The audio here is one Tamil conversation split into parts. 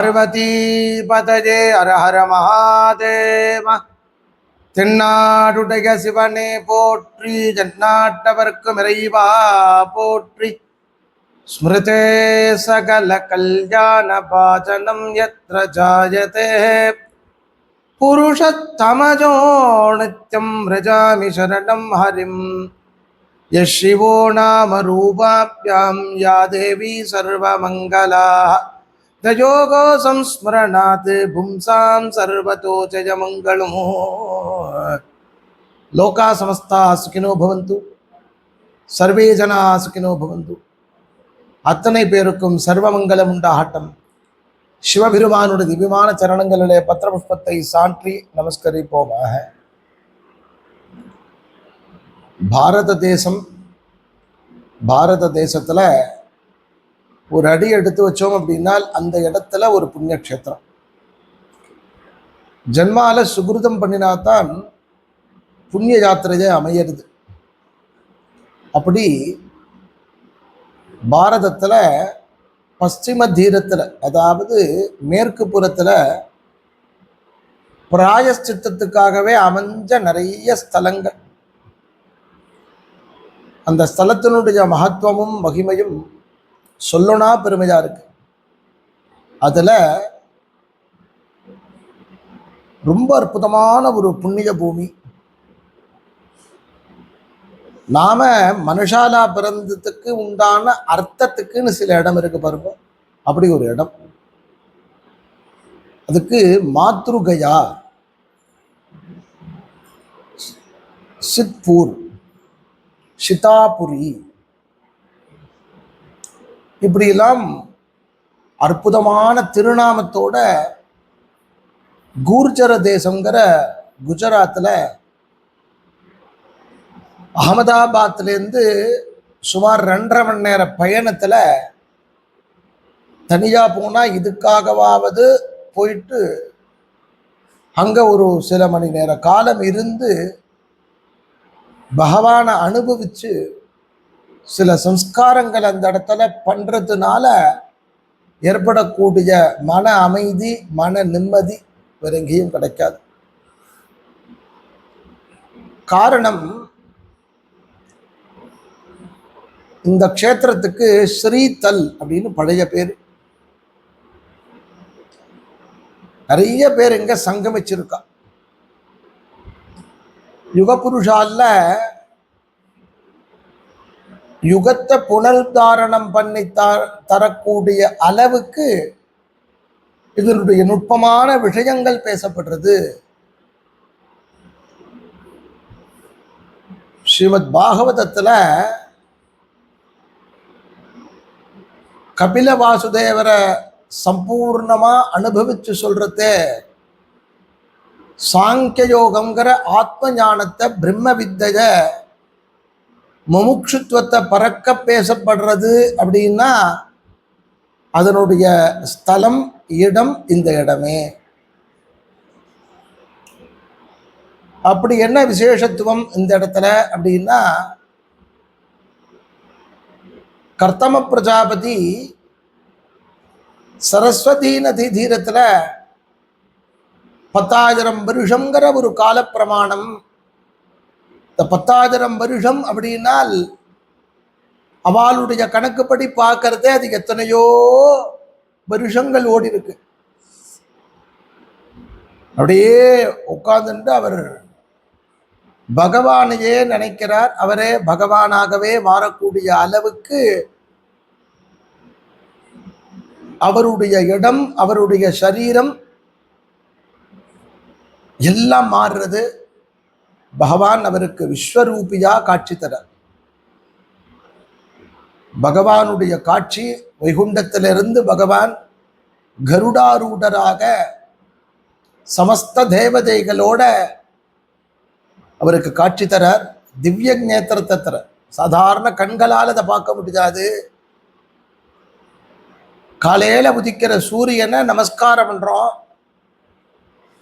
பார்வதி பதஜே ஹர ஹர மகாதேவ. தென்னாடுடைய சிவனே போற்றி, ஜன்னாட்டவர்க்கும் இறைவா போற்றி. ஸ்மிருதே சகல கல்யாண பாஜனம் யத்ர ஜாயதே புருஷத்தமஜோ நித்யம் வ்ரஜாமி சரணம் ஹரிம். யஸ் சிவோ நாம ரூபாப்யாம் யா தேவி சர்வமங்கலா தயோகோ சம்ஸ்மரணாத் பும்சாம் சர்வதோ ஜெயமங்களமோ. லோகா சமஸ்தா சுகினோ பவந்து, சர்வே ஜனா சுகினோ பவந்து. அத்தனை பேருக்கும் சர்வமங்கலம் உண்டாகட்டும். சிவபெருமானுடைய திவ்யமான சரணங்களிலே பத்திரபுஷ்பத்தை சாற்றி நமஸ்கரிப்போமாக. பாரத தேசத்தில் ஒரு அடி எடுத்து வச்சோம் அப்படின்னால் அந்த இடத்துல ஒரு புண்ணிய க்ஷேத்திரம். ஜன்மால சுகிருதம் பண்ணினாத்தான் புண்ணிய யாத்திரையே அமையிறது. அப்படி பாரதத்தில் பশ্চিம தீரத்தில், அதாவது மேற்கு புறத்தில் பிராயஷ்சித்தத்துக்காகவே அமைஞ்ச நிறைய ஸ்தலங்கள். அந்த ஸ்தலத்தினுடைய மகத்துவமும் மகிமையும் சொல்லணும்னா பெருமையா இருக்கு. அதுல ரொம்ப அற்புதமான ஒரு புண்ணிய பூமி. நாம மனுஷாலா பிறந்ததுக்கு உண்டான அர்த்தத்துக்குன்னு சில இடம் இருக்கு பாருங்க. அப்படி ஒரு இடம், அதுக்கு மாத்ருகயா, சித்பூர், சிதாபுரி, இப்படியெல்லாம் அற்புதமான திருநாமத்தோட கூர்ஜர தேசங்கிற குஜராத்தில் அகமதாபாத்லேருந்து சுமார் 2.5 மணி நேர பயணத்தில் தனியாக போனால் இதுக்காகவாவது போயிட்டு அங்கே ஒரு சில மணி நேர காலம் இருந்து பகவானை அனுபவித்து சில சம்ஸ்காரங்கள் அந்த இடத்துல பண்ணுறதுனால ஏற்படக்கூடிய மன அமைதி, மன நிம்மதி வேற எங்கேயும் கிடைக்காது. காரணம், இந்த க்ஷேத்திரத்துக்கு ஸ்ரீதல் அப்படின்னு பழைய பேர். நிறைய பேர் இங்க சங்கமிச்சிருக்கா. யுகபுருஷால யுகத்தை புனருத்தாரணம் பண்ணி தரக்கூடிய அளவுக்கு இதனுடைய நுட்பமான விஷயங்கள் பேசப்படுறது. ஸ்ரீமத் பாகவதத்துல கபில வாசுதேவரை சம்பூர்ணமா அனுபவிச்சு சொல்றதே சாங்கிய யோகங்கிற ஆத்ம ஞானத்தை, பிரம்ம வித்தைய, முமுட்சுத்துவத்தை பறக்க பேசப்படுறது அப்படின்னா அதனுடைய ஸ்தலம், இடம் இந்த இடமே. அப்படி என்ன விசேஷத்துவம் இந்த இடத்துல அப்படின்னா, கர்த்தம பிரஜாபதி சரஸ்வதி நதி தீரத்தில் 10,000 வருஷங்கிற ஒரு கால பிரமாணம். இந்த 10,000 வருஷம் அப்படின்னால் அவளுடைய கணக்குப்படி பார்க்கறதே அது எத்தனையோ வருஷங்கள் ஓடி இருக்கு. அப்படியே உட்கார்ந்துட்டு அவர் பகவானையே நினைக்கிறார். அவரே பகவானாகவே மாறக்கூடிய அளவுக்கு அவருடைய இடம், அவருடைய சரீரம் எல்லாம் மாறுறது. பகவான் அவருக்கு விஸ்வரூபியா காட்சி தர. பகவானுடைய காட்சி, வைகுண்டத்திலிருந்து பகவான் கருடாரூடராக சமஸ்த தேவதைகளோட அவருக்கு காட்சி தரார். திவ்ய நேத்திரத்தை தர. சாதாரண கண்களால் அதை பார்க்க முடியாது. காலையில உதிக்கிற சூரியனை நமஸ்காரம் பண்றோம்.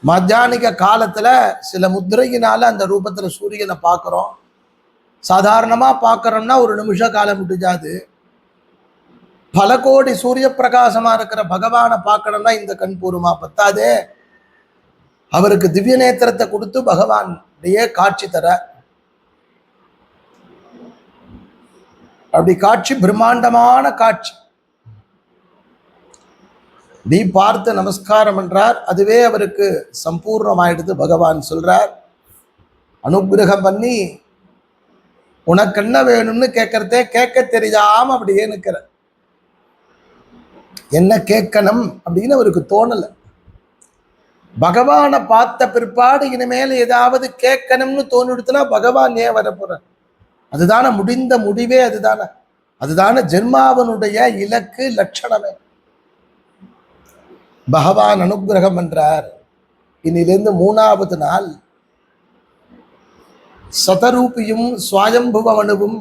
மத்தியானிக காலத்துல சில முத்திரையினால அந்த ரூபத்துல சூரியனை பார்க்கிறோம். சாதாரணமா பார்க்கறோம்னா ஒரு நிமிஷ காலம் முடிஞ்சாது. பல கோடி சூரிய பிரகாசமா இருக்கிற பகவானை பார்க்கணும்னா இந்த கண் பூர்வமா பத்தாதே, அவருக்கு திவ்ய நேத்திரத்தை கொடுத்து பகவானுடைய காட்சி தர. அப்படி காட்சி பிரம்மாண்டமான காட்சி. நீ பார்த்து நமஸ்காரம் என்றார், அதுவே அவருக்கு சம்பூர்ணமாயிடுது. பகவான் சொல்றார், அனுகிரகம் பண்ணி உனக்கு என்ன வேணும்னு கேட்கறதே கேட்க தெரியாம அப்படியே நிற்கிற. என்ன கேட்கணும் அப்படின்னு அவருக்கு தோணல. பகவானை பார்த்த பிற்பாடு இனிமேல் ஏதாவது கேட்கணும்னு தோணிடுத்துனா பகவான் ஏன் வரப்போற? அதுதானே முடிந்த முடிவே, அதுதானே ஜென்மாவனுடைய இலக்கு லட்சணமே. பகவான் அனுகிரகம் என்றார். இனிலிருந்து 3வது நாள் சதரூபியும் சுவாயம்புவனுவும்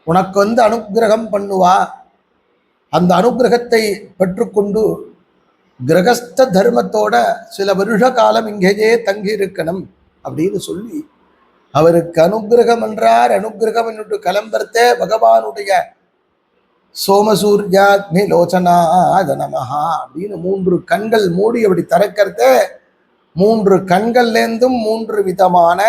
உனக்கு அனுகிரகம் பண்ணுவா. அந்த அனுகிரகத்தை பெற்றுக்கொண்டு கிரகஸ்த தர்மத்தோட சில வருஷ காலம் இங்கேயே தங்கி இருக்கணும் அப்படின்னு சொல்லி அவருக்கு அனுகிரகம் என்றார். அனுகிரகம் என்று கிளம்புறதே பகவானுடைய சோமசூர்யாக்னி லோச்சனாய நமஹா அப்படின்னு 3 கண்கள் மூடி அப்படி திறக்கிறதே 3 கண்கள்லேருந்தும் 3 விதமான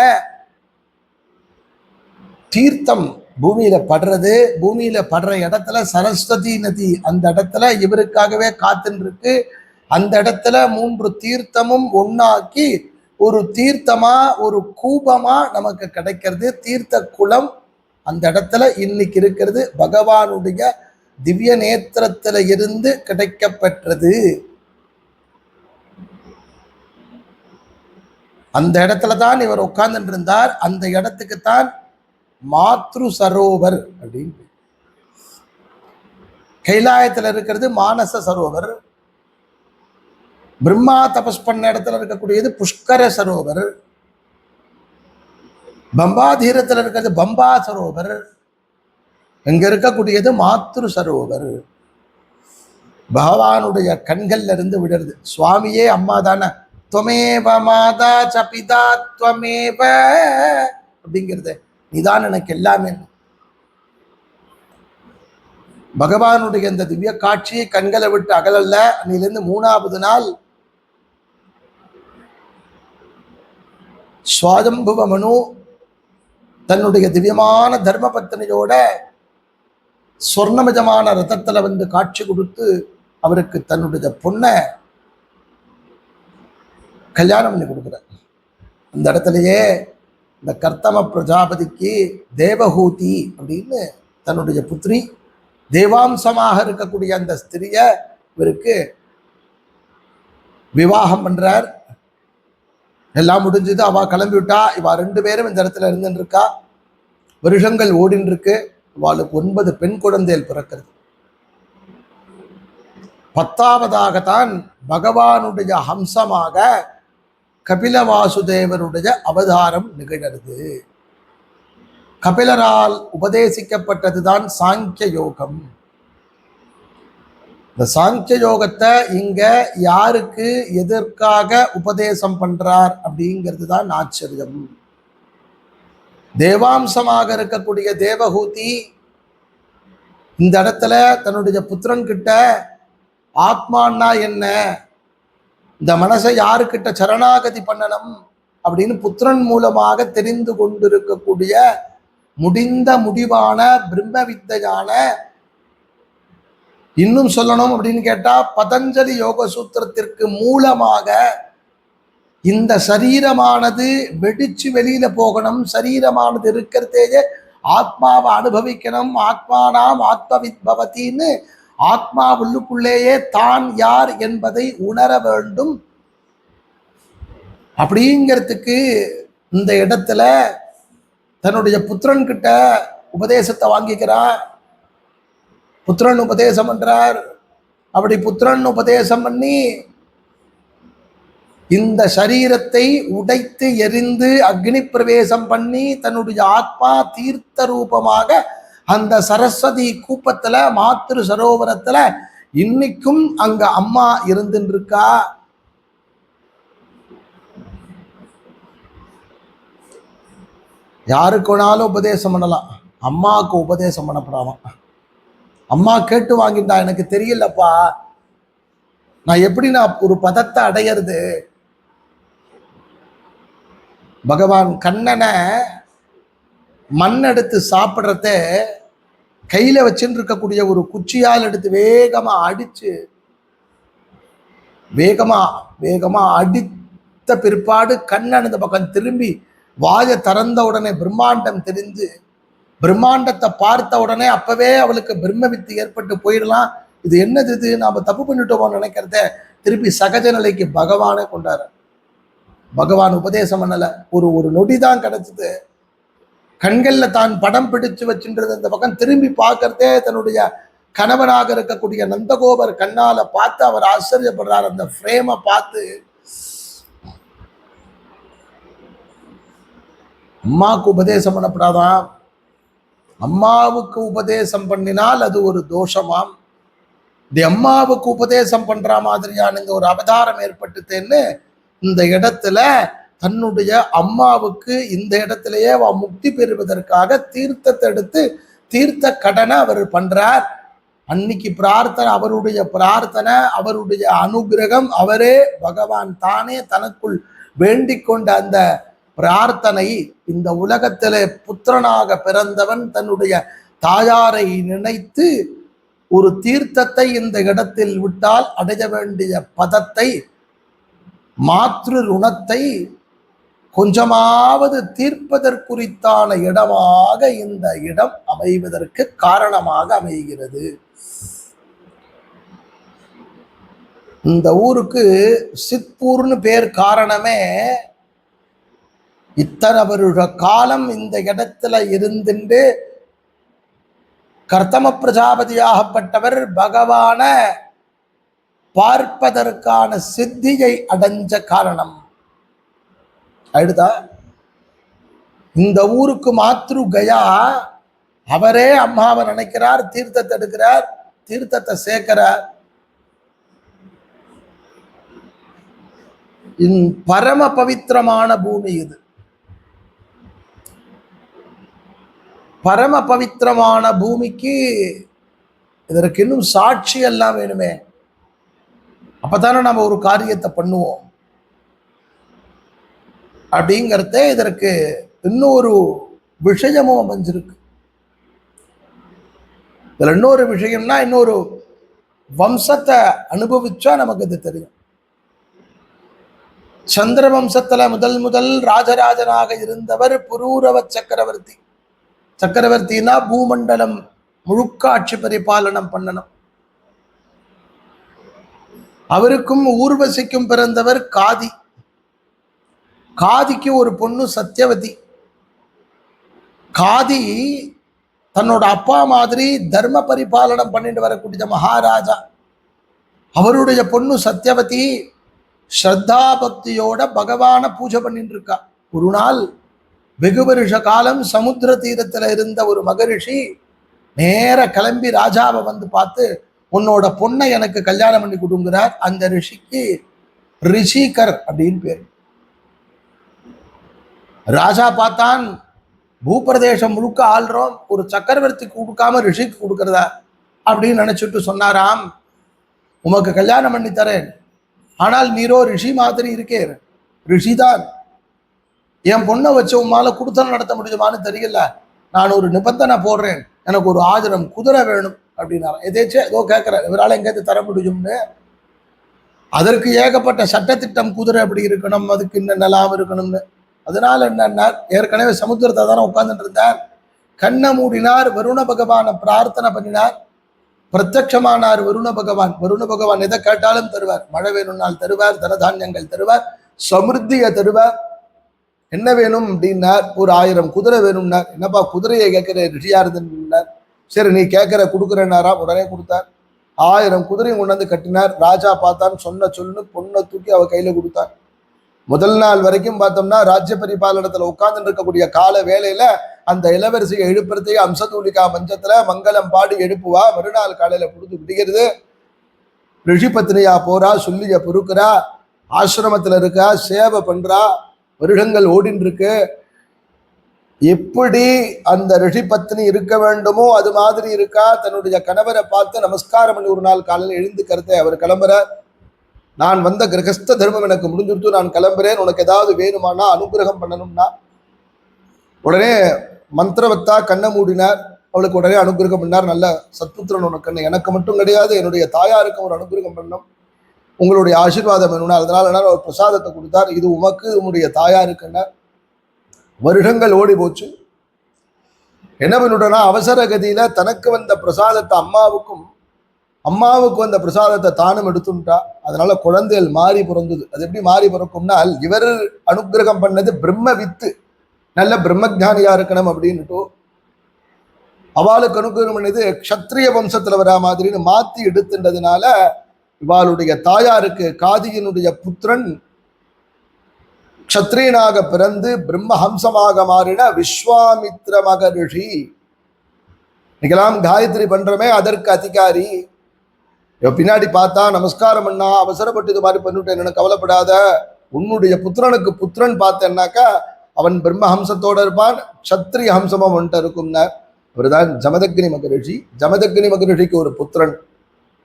தீர்த்தம் பூமியில படுறது. பூமியில படுற இடத்துல சரஸ்வதி நதி அந்த இடத்துல இவருக்காகவே காத்துன்னு இருக்கு. அந்த இடத்துல 3 தீர்த்தமும் ஒன்னாக்கி ஒரு தீர்த்தமா ஒரு கூபமா நமக்கு கிடைக்கிறது. தீர்த்த குளம் அந்த இடத்துல இன்னைக்கு இருக்கிறது. பகவானுடைய திவ்ய நேத்திரத்துல இருந்து கிடைக்கப்பெற்றது. அந்த இடத்துல தான் இவர் உட்கார்ந்துட்டு இருந்தார். அந்த இடத்துக்குத்தான் மாத்ரு சரோவர் அப்படின்னு. கைலாயத்தில் இருக்கிறது மானச சரோவர். பிரம்மா தபஸ் பண்ண இடத்துல இருக்கக்கூடியது புஷ்கர சரோவர். பம்பாதீரத்தில் இருக்கிறது பம்பா சரோவர். எங்க இருக்கக்கூடியது மாத்ரு சரோவர். பகவானுடைய கண்கள்ல இருந்து விடுறது. சுவாமியே அம்மா தானே. துவமேவ மாதா சபிதா துவமேவ அப்படிங்கிறது நீதான் எனக்கு எல்லாமே. பகவானுடைய இந்த திவ்ய காட்சியை கண்களை விட்டு அகலல்ல. அன்னிலிருந்து 3வது நாள் சுவாயம்புவ மனு தன்னுடைய திவ்யமான தர்ம பத்தினியோட சொர்ணமிதமான ரதத்துல காட்சி கொடுத்து அவருக்கு தன்னுடைய பொண்ணை கல்யாணம் பண்ணி கொடுக்குறார். அந்த இடத்துலயே இந்த கர்த்தம பிரஜாபதிக்கு தேவஹூதி அப்படின்னு தன்னுடைய புத்திரி தேவாம்சமாக இருக்கக்கூடிய அந்த ஸ்திரிய இவருக்கு விவாகம் பண்றார். எல்லாம் முடிஞ்சது. அவ கிளம்பி விட்டா. இவா 2 பேரும் இந்த இடத்துல இருந்துட்டு இருக்கா. வருஷங்கள் ஓடின்னு இருக்கு. அவளுக்கு 9 பெண் குழந்தைகள் பிறக்கிறது. 10வதாகத்தான் பகவானுடைய ஹம்சமாக கபில வாசுதேவருடைய அவதாரம் நிகழ்கிறது. கபிலரால் உபதேசிக்கப்பட்டதுதான் சாங்கிய யோகம். இந்த சாங்கிய யோகத்தை இங்க யாருக்கு எதற்காக உபதேசம் பண்றார் அப்படிங்கிறது தான் ஆச்சரியம். தேவாம்சமாக இருக்கக்கூடிய தேவஹூதி இந்த இடத்துல தன்னுடைய புத்திரன் கிட்ட ஆத்மான்னா என்ன, இந்த மனசை யாருக்கிட்ட சரணாகதி பண்ணணும் அப்படின்னு புத்திரன் மூலமாக தெரிந்து கொண்டிருக்கக்கூடிய முடிந்த முடிவான பிரம்ம வித்தையான, இன்னும் சொல்லணும் அப்படின்னு கேட்டா பதஞ்சலி யோக சூத்திரத்திற்கு மூலமாக இந்த சரீரமானது வெடிச்சு வெளியில போகணும், சரீரமானது இருக்கிறதேயே ஆத்மாவை அனுபவிக்கணும், ஆத்மானாம் ஆத்மவித் பவதின்னு ஆத்மா உள்ளுக்குள்ளேயே தான் யார் என்பதை உணர வேண்டும். அப்படிங்கிறதுக்கு இந்த இடத்துல தன்னுடைய புத்திரன் கிட்ட உபதேசத்தை வாங்கிக்கிறார். புத்திரன் உபதேசம் பண்றார். அப்படி புத்திரன் உபதேசம் பண்ணி இந்த சரீரத்தை உடைத்து எரிந்து அக்னி பிரவேசம் பண்ணி தன்னுடைய ஆத்மா தீர்த்த ரூபமாக அந்த சரஸ்வதி கூப்பத்துல மாத்ரு சரோவரத்துல இன்னைக்கும் அங்க அம்மா இருந்துட்டு இருக்கா. யாருக்கு வேணாலும் உபதேசம் பண்ணலாம், அம்மாவுக்கு உபதேசம் பண்ணப்படாமா. அம்மா கேட்டு வாங்கிட்டா, எனக்கு தெரியலப்பா, நான் எப்படி நான் ஒரு பதத்தை அடையிறது. பகவான் கண்ணனை மண் எடுத்து சாப்பிட்றத கையில வச்சுட்டு இருக்கக்கூடிய ஒரு குச்சியால் எடுத்து வேகமா அடிச்சு வேகமா வேகமா அடித்த பிற்பாடு கண்ணன் இந்த பக்கம் திரும்பி வாயை திறந்த உடனே பிரம்மாண்டம் தெரிஞ்சு, பிரம்மாண்டத்தை பார்த்த உடனே அப்பவே அவளுக்கு பிரம்ம வித்து ஏற்பட்டு போயிடலாம். இது என்னது, இது நாம தப்பு பண்ணிட்டோமோன்னு நினைக்கிறத திருப்பி சகஜ நிலைக்கு பகவானே கொண்டாரு. பகவான் உபதேசம் பண்ணல, ஒரு ஒரு நொடி தான் கிடைச்சது. கண்கள்ல தான் படம் பிடிச்சு வச்சுன்றது இந்த பக்கம் திரும்பி பார்க்கறதே தன்னுடைய கணவனாக இருக்கக்கூடிய நந்தகோபர் கண்ணால பார்த்து அவர் ஆச்சரியப்படுறார். அந்த ஃப்ரேமை பார்த்து அம்மாவுக்கு உபதேசம் பண்ணப்படாதான், அம்மாவுக்கு உபதேசம் பண்ணினால் அது ஒரு தோஷமாம். இந்த அம்மாவுக்கு உபதேசம் பண்ற மாதிரியான இந்த ஒரு அவதாரம் ஏற்பட்டுத்தேன்னு இந்த இடத்துல தன்னுடைய அம்மாவுக்கு இந்த இடத்திலேயே அவ முக்தி பெறுவதற்காக தீர்த்தத்தை எடுத்து தீர்த்த கடனை அவர் பண்றார். அன்னைக்கு பிரார்த்தனை, அவருடைய பிரார்த்தனை, அவருடைய அனுகிரகம், அவரே பகவான் தானே தனக்குள் வேண்டிக் கொண்ட அந்த பிரார்த்தனை, இந்த உலகத்திலே புத்திரனாக பிறந்தவன் தன்னுடைய தாயாரை நினைத்து ஒரு தீர்த்தத்தை இந்த இடத்தில் விட்டால் அடைய வேண்டிய பதத்தை, மாத்ரு ருணத்தை கொஞ்சமாவது தீர்ப்பதற்குறித்தான இடமாக இந்த இடம் அமைவதற்கு காரணமாக அமைகிறது. இந்த ஊருக்கு சித்பூர்னு பேர் காரணமே இத்தனை வருட காலம் இந்த இடத்துல இருந்துட்டு கர்த்தம பிரஜாபதியாகப்பட்டவர் பகவான பார்ப்பதற்கான சித்தியை அடைஞ்ச காரணம். அடுத்தா இந்த ஊருக்கு மாத்ரு கயா, அவரே அம்மாவை நினைக்கிறார், தீர்த்தத்தை எடுக்கிறார், தீர்த்தத்தை சேர்க்கிறார். பரம பவித்திரமான பூமி இது. பரம பவித்திரமான பூமிக்கு இதற்கு இன்னும் சாட்சி எல்லாம் வேணுமே, அப்பதானே நம்ம ஒரு காரியத்தை பண்ணுவோம். அப்படிங்கிறத இதற்கு இன்னொரு விஷயமும் அமைஞ்சிருக்கு. இதுல இன்னொரு விஷயம்னா, இன்னொரு வம்சத்தை அனுபவிச்சா நமக்கு இது தெரியும். சந்திர வம்சத்துல முதல் ராஜராஜனாக இருந்தவர் புரூரவ சக்கரவர்த்தி. சக்கரவர்த்தினா பூமண்டலம் முழுக்க ஆட்சி பரிபாலனம் பண்ணணும். அவருக்கும் ஊர்வசிக்கும் பிறந்தவர் காதி. காதிக்கு ஒரு பொண்ணு சத்யவதி. காதி தன்னோட அப்பா மாதிரி தர்ம பரிபாலனம் பண்ணிட்டு வரக்கூடிய மகாராஜா. அவருடைய பொண்ணு சத்யவதி ஸ்ரத்தா பக்தியோட பகவான பூஜை பண்ணிட்டு இருக்கா. ஒரு நாள் வெகு வருஷ காலம் சமுத்திர தீரத்துல இருந்த ஒரு மகரிஷி நேர கிளம்பி ராஜாவை வந்து பார்த்து, உன்னோட பொண்ணை எனக்கு கல்யாணம் பண்ணி கொடுங்கிறார். அந்த ரிஷிக்கு ரிஷிகர் அப்படின்னு பேர். ராஜா பார்த்தான், பூப்பிரதேசம் முழுக்க ஆள்றோம், ஒரு சக்கரவர்த்தி கொடுக்காம ரிஷிக்கு கொடுக்கறதா அப்படின்னு நினைச்சிட்டு சொன்னாராம், உமக்கு கல்யாணம் பண்ணி தரேன், ஆனால் நீரோ ரிஷி மாதிரி இருக்கேன், ரிஷிதான், என் பொண்ணை வச்சு உமால குடுத்தனம் நடத்த முடியுமான்னு தெரியல, நான் ஒரு நிபந்தனை போடுறேன், எனக்கு ஒரு 1000 குதிரை வேணும் அப்படின்னாரா. எதேச்சும் ஏதோ கேட்கிறார், இவரால் எங்கேயாவது தர முடியும்னு. அதற்கு ஏகப்பட்ட சட்டத்திட்டம், குதிரை அப்படி இருக்கணும், அதுக்கு இன்னும் நலாம் இருக்கணும்னு. அதனால என்னன்னா, ஏற்கனவே சமுத்திரத்தை தானே உட்கார்ந்துட்டு இருந்தார், கண்ணை மூடினார், வருண பகவானை பிரார்த்தனை பண்ணினார், பிரத்யட்சமானார் வருண பகவான். வருண பகவான் எதை கேட்டாலும் தருவார், மழை வேணும்னால் தருவார், தனதானியங்கள் தருவார், சமிருத்தியை தருவார். என்ன வேணும் அப்படின்னார், ஒரு 1000 குதிரை வேணும்னார். என்னப்பா குதிரையை கேட்கிற, ரிஷியா இருந்துன்னார். சரி நீ கேட்கிற கொடுக்குறேன்னாரா, உடனே கொடுத்தார். 1000 குதிரையும் கொண்டாந்து கட்டினார். ராஜா பார்த்தான், சொன்ன சொல்லுன்னு பொண்ணை தூக்கி அவ கையில கொடுத்தார். முதல் நாள் வரைக்கும் பார்த்தோம்னா ராஜ்ய பரிபாலனத்துல உட்கார்ந்து இருக்கக்கூடிய கால வேலையில அந்த இளவரசியை எழுப்புறதையே அம்சதூலிகா மஞ்சத்துல மங்களம் பாடி எழுப்புவா. மறுநாள் காலையில புடுத்து விடுகிறது. ரிஷி பத்னியா போறா, சொல்லிய பொறுக்கிறா, ஆசிரமத்துல இருக்கா, சேவை பண்றா, வருடங்கள் ஓடின்னு இருக்கு. எப்படி அந்த ரிஷி பத்னி இருக்க வேண்டுமோ அது மாதிரி இருக்கா. தன்னுடைய கணவரை பார்த்து நமஸ்காரம் பண்ணி ஒரு நாள் காலையில் எழுந்துக்கிறத அவர் கிளம்புற, நான் வந்த கிரகஸ்த தர்மம் எனக்கு முடிஞ்சுடுத்து, நான் கிளம்புறேன், உனக்கு ஏதாவது வேணுமானா அனுகிரகம் பண்ணணும்னா உடனே மந்திரவத்தா கண்ணை மூடினார். அவளுக்கு உடனே அனுகிரகம் பண்ணார். நல்ல சத்புத்திரன் உனக்கு, எனக்கு மட்டும் கிடையாது என்னுடைய தாயாருக்கும் ஒரு அனுகிரகம் பண்ணணும், உங்களுடைய ஆசீர்வாதம் வேணும்னா அதனால ஒரு பிரசாதத்தை கொடுத்தார். இது உமக்கு உங்களுடைய தாயாருக்குன்னா. வருடங்கள் ஓடி போச்சு. என்ன பண்ணிவிட்டனா அவசர கதியில தனக்கு வந்த பிரசாதத்தை அம்மாவுக்கு வந்த பிரசாதத்தை தானும் எடுத்துட்டா. அதனால குழந்தைகள் மாறி பிறந்தது. அது எப்படி மாறி பிறக்கும்னால், இவர் அனுகிரகம் பண்ணது பிரம்ம வித்து, நல்ல பிரம்மஜானியா இருக்கணும் அப்படின்னுட்டு அவளுக்கு அனுகிரகம் பண்ணது க்ஷத்ரிய வம்சத்துல வரா மாதிரின்னு மாத்தி எடுத்துன்றதுனால இவாளுடைய தாயாருக்கு காதியினுடைய புத்திரன் க்ஷத்ரியனாக பிறந்து பிரம்மஹம்சமாக மாறின விஸ்வாமித்ர மகரிஷி. இன்னைக்கெல்லாம் காயத்ரி பண்றமே அதற்கு அதிகாரி. பின்னாடி பார்த்தா நமஸ்காரம் பண்ணா அவசரப்பட்டு இது மாதிரி பண்ணிவிட்டேன், எனக்கு கவலைப்படாத, உன்னுடைய புத்திரனுக்கு புத்திரன் பார்த்தேன்னாக்கா அவன் பிரம்மஹம்சத்தோட இருப்பான், க்ஷத்ரிய ஹம்சமும் வந்துட்டு இருக்கும்னார். அவர்தான் ஜமதக்னி மகரிஷி. ஜமதக்னி மகரிஷிக்கு ஒரு புத்திரன்,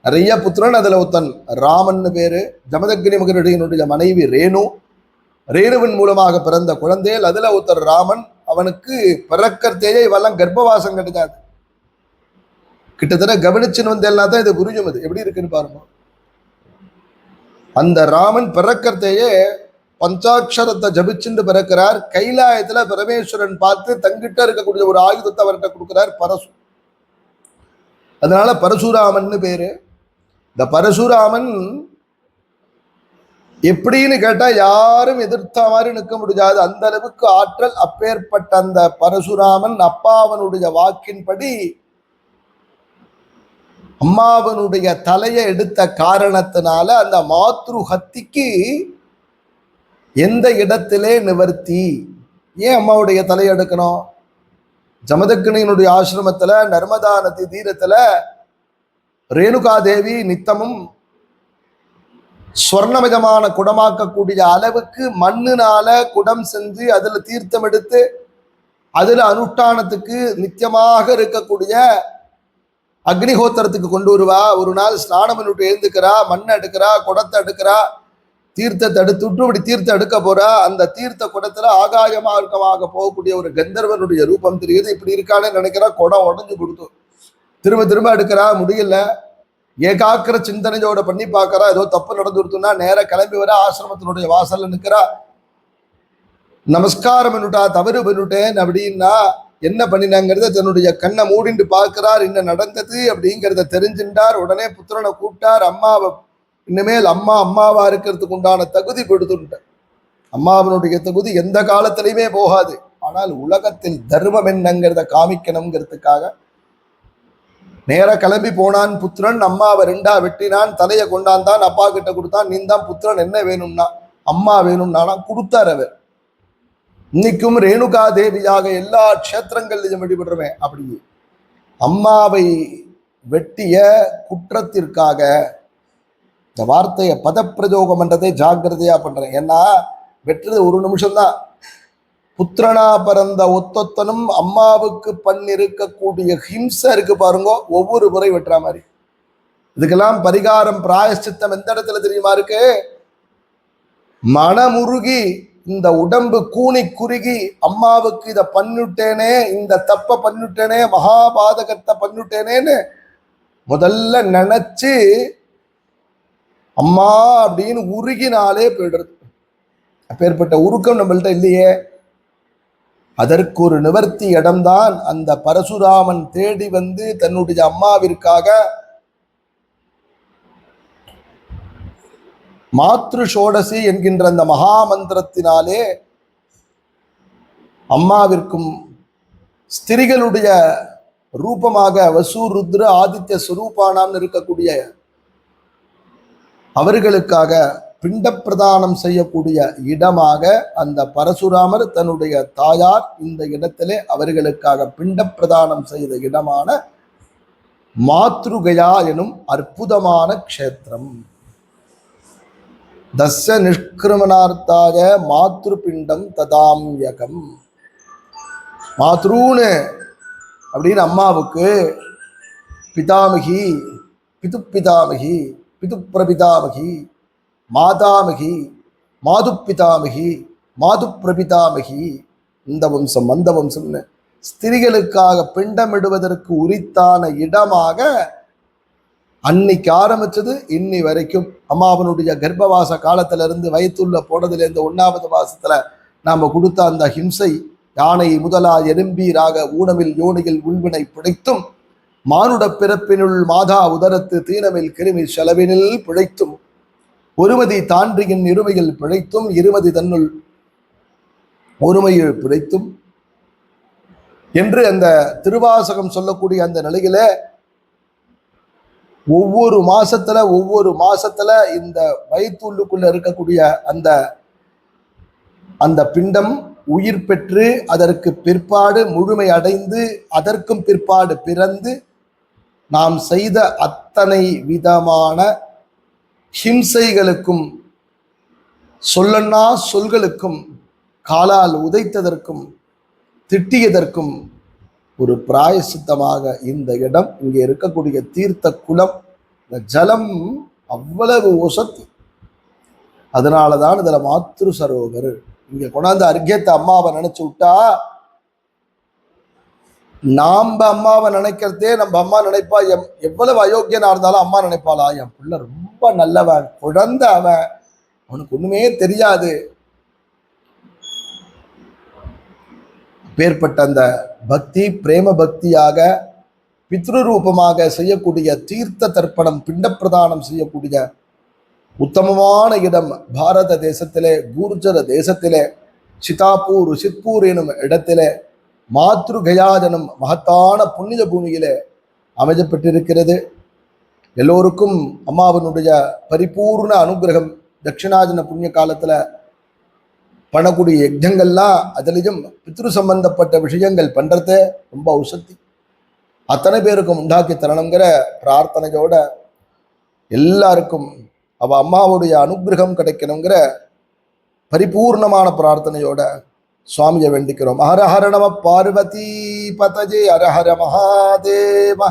நிறைய புத்திரன், அதுல ஒருத்தன் ராமன் பேரு. ஜமதக்னி மகரிஷியினுடைய மனைவி ரேணு, ரேணுவின் மூலமாக பிறந்த குழந்தைகள் அதுல ஒருத்தர் ராமன். அவனுக்கு பிறக்கிறதேயே இவெல்லாம் கர்ப்பவாசம் கிடையாது. கிட்டத்தட்ட கவனிச்சுன்னு வந்தேன்னா தான் இது புரியும். அது எப்படி இருக்குன்னு பாருங்க. அந்த ராமன் பிறக்கிறதையே பஞ்சாட்சரத்தை ஜபிச்சுட்டு பிறக்கிறார். கைலாயத்துல பரமேஸ்வரன் பார்த்து தங்கிட்ட இருக்கக்கூடிய ஒரு ஆயுதத்தை அவர்கிட்ட கொடுக்கிறார், பரசு. அதனால பரசுராமன் பேரு. இந்த பரசுராமன் எப்படின்னு கேட்டா யாரும் எதிர்த்த மாதிரி நிற்க முடியாது, அந்த அளவுக்கு ஆற்றல். அப்பேற்பட்ட அந்த பரசுராமன் அப்பாவனுடைய வாக்கின்படி அம்மாவனுடைய தலையை எடுத்த காரணத்தினால அந்த மாத்ரு ஹத்திக்கு எந்த இடத்திலே நிவர்த்தி. ஏன் அம்மாவுடைய தலையை எடுக்கணும்? ஜமதக்னியினுடைய ஆசிரமத்துல நர்மதா நதி தீரத்துல ரேணுகா தேவி நித்தமும் ஸ்வர்ணமிதமான குடமாக்கக்கூடிய அளவுக்கு மண்ணுனால குடம் செஞ்சு அதுல தீர்த்தம் எடுத்து அதுல அனுஷ்டானத்துக்கு நித்தியமாக இருக்கக்கூடிய அக்னிஹோத்திரத்துக்கு கொண்டு வருவா. ஒரு நாள் ஸ்நானம் பண்ணிட்டு எழுந்துக்கிறா, மண்ணை எடுக்கிறா, குடத்தை எடுக்கிறா, தீர்த்தத்தை எடுத்துட்டு இப்படி தீர்த்தம் எடுக்க போறா. அந்த தீர்த்த குடத்துல ஆகாய மார்க்கமாக போகக்கூடிய ஒரு கந்தர்வனுடைய ரூபம் தெரியுது. இப்படி இருக்கானே நினைக்கிறா, குடம் உடஞ்சு கொடுத்து திரும்ப திரும்ப எடுக்கிறா, முடியல. ஏகாக்கிர சிந்தனையோட பண்ணி பார்க்கறா, ஏதோ தப்பு நடந்து கொடுத்தோம்னா நேர கிளம்பி வர ஆசிரமத்தினுடைய வாசல்ல நிற்கிறா. நமஸ்காரம் பண்ணிட்டா, தவறு பண்ணிட்டேன் அப்படின்னா என்ன பண்ணினாங்கிறத தன்னுடைய கண்ணை மூடிண்டு பார்க்கிறார். என்ன நடந்தது அப்படிங்கிறத தெரிஞ்சுட்டார். உடனே புத்திரனை கூப்பிட்டார். அம்மாவை இனிமேல் அம்மாவா இருக்கிறதுக்கு உண்டான தகுதி கொடுத்துட்டார். அம்மாவனுடைய தகுதி எந்த காலத்திலையுமே போகாது. ஆனால் உலகத்தில் தர்மம் என்னங்கிறத காமிக்கணுங்கிறதுக்காக நேர கிளம்பி போனான் புத்திரன். அம்மாவை ரெண்டா வெட்டினான், தலையை கொண்டாந்தான், அப்பா கிட்ட கொடுத்தான். நீ தான் புத்திரன், என்ன வேணும்னா அம்மா வேணும்னா கொடுத்தார் அவர். இன்னைக்கும் ரேணுகா தேவியாக எல்லா க்ஷேத்திரங்கள்லையும் வழிபடுறவன். அப்படி அம்மாவை வெட்டிய குற்றத்திற்காக இந்த வார்த்தையை பதப்பிரயோகம் பண்றதே ஜாக்கிரதையா பண்றேன். ஏன்னா வெட்டுறது ஒரு நிமிஷம்தான். புத்திரனா பிறந்த ஒத்தொத்தனும் அம்மாவுக்கு பண்ணிருக்கக்கூடிய ஹிம்சை இருக்கு பாருங்க, ஒவ்வொரு முறை வெட்டுற மாதிரி. இதுக்கெல்லாம் பரிகாரம் பிராயஷ்சித்தம் எந்த இடத்துல தெரியுமா இருக்கு? மனமுருகி இந்த உடம்பு கூனி குறுகி அம்மாவுக்கு இதை பண்ணிட்டேனே, இந்த தப்ப பண்ணிட்டேனே, மகாபாதகத்தை பண்ணிட்டேனேன்னு முதல்ல நினைச்சு அம்மா அப்படின்னு உருகினாலே போயிடுறது. அப்பேற்பட்ட உருக்கம் நம்மள்ட்ட இல்லையே. அதற்கு ஒரு நிவர்த்தி இடம்தான் அந்த பரசுராமன் தேடி வந்து தன்னுடைய அம்மாவிற்காக மாத்ரு சோடசி என்கின்ற அந்த மகாமந்திரத்தினாலே அம்மாவிற்கும் ஸ்திரிகளுடைய ரூபமாக வசு ருத்ர ஆதித்ய சுரூபானாம் இருக்கக்கூடிய அவர்களுக்காக பிண்ட பிரதானம் செய்யக்கூடிய இடமாக அந்த பரசுராமர் தன்னுடைய தாயார் இந்த இடத்திலே அவர்களுக்காக பிண்ட பிரதானம் செய்த இடமான மாத்ருகயா எனும் அற்புதமான க்ஷேத்திரம். தஸ்ய நிஷ்கிருமனார்த்தாய மாத்ரு பிண்டம் ததாம்யகம். மாத்ரூன்னு அப்படின்னு அம்மாவுக்கு பிதாமகி, பிது பிதாமகி, பிது பிரபிதாமகி, மாதாமகி, மாது பிதாமகி, மாது பிரபிதாமகி, இந்த வம்சம் அந்த வம்சம்னு ஸ்திரிகளுக்காக பிண்டமிடுவதற்கு உரித்தான இடமாக அன்னைக்கு ஆரம்பிச்சது இன்னி வரைக்கும். அம்மாவனுடைய கர்ப்பவாச காலத்துல இருந்து வயிற்றுள்ள போனதுல இருந்து 1வது மாசத்துல நாம கொடுத்த அந்த ஹிம்சை யானை முதலா எறும்பீராக ஊனமில் யோனியில் உள்வினை பிழைத்தும் மானுட பிறப்பினுள் மாதா உதரத்து தீனமில் கிருமி செலவினில் பிழைத்தும் ஒருமதி தான்றியின் இருமையில் பிழைத்தும் இருமதி தன்னுள் ஒருமையில் பிழைத்தும் என்று அந்த திருவாசகம் சொல்லக்கூடிய அந்த நிலையில ஒவ்வொரு மாசத்துல இந்த வயிற்றுள்ளுக்குள்ள இருக்கக்கூடிய அந்த அந்த பிண்டம் உயிர் பெற்று அதற்கு பிற்பாடு முழுமை அடைந்து அதற்கும் பிற்பாடு பிறந்து நாம் செய்த அத்தனை விதமான ஹிம்சைகளுக்கும் சொல்லன்னா சொல்களுக்கும் காலால் உதைத்ததற்கும் திட்டியதற்கும் ஒரு பிராயசித்தமாக இந்த இடம், இங்கே இருக்கக்கூடிய தீர்த்த குளம், இந்த ஜலம் அவ்வளவு ஒசத்தி. அதனாலதான் இதுல மாத்ரு சரோவர். இங்க கொண்டாந்து அர்க்கியத்தை அம்மாவை நினைச்சு விட்டா, நாம அம்மாவை நினைக்கிறதே நம்ம அம்மா நினைப்பா, எவ்வளவு அயோக்கியனா இருந்தாலும் அம்மா நினைப்பாளா, என் பிள்ளை ரொம்ப நல்லவன், குழந்தை அவன், அவனுக்கு ஒண்ணுமே தெரியாது. பேர்பட்ட அந்த பக்தி பிரேம பக்தியாக பித்ருரூபமாக செய்யக்கூடிய தீர்த்த தர்ப்பணம் பிண்ட பிரதானம் செய்யக்கூடிய உத்தமமான இடம் பாரத தேசத்திலே, கூர்ஜர தேசத்திலே, சிதாப்பூர் சித்பூர் எனும் இடத்திலே மாத்ரு கயாஜனம் மகத்தான புண்ணிய பூமியிலே அமைக்கப்பட்டிருக்கிறது. எல்லோருக்கும் அம்மாவனுடைய பரிபூர்ண அனுகிரகம். தட்சிணாஜன புண்ணிய காலத்துல பண்ணக்கூடிய யஜ்ஞங்கள்லாம் அதுலேயும் பித்ரு சம்பந்தப்பட்ட விஷயங்கள் பண்றது ரொம்ப உசத்தி. அத்தனை பேருக்கும் உண்டாக்கி தரணுங்கிற பிரார்த்தனையோட எல்லாருக்கும் அவ அம்மாவுடைய அனுகிரகம் கிடைக்கணுங்கிற பரிபூர்ணமான பிரார்த்தனையோட சுவாமியை வேண்டிக்கிறோம். ஹர ஹர நம பார்வதி பதஜே, ஹர ஹர மகாதேவ.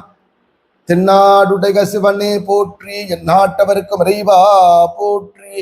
தென்னாடுடைய சிவனே போற்றி, எந்நாட்டவருக்கும் இறைவா போற்றி.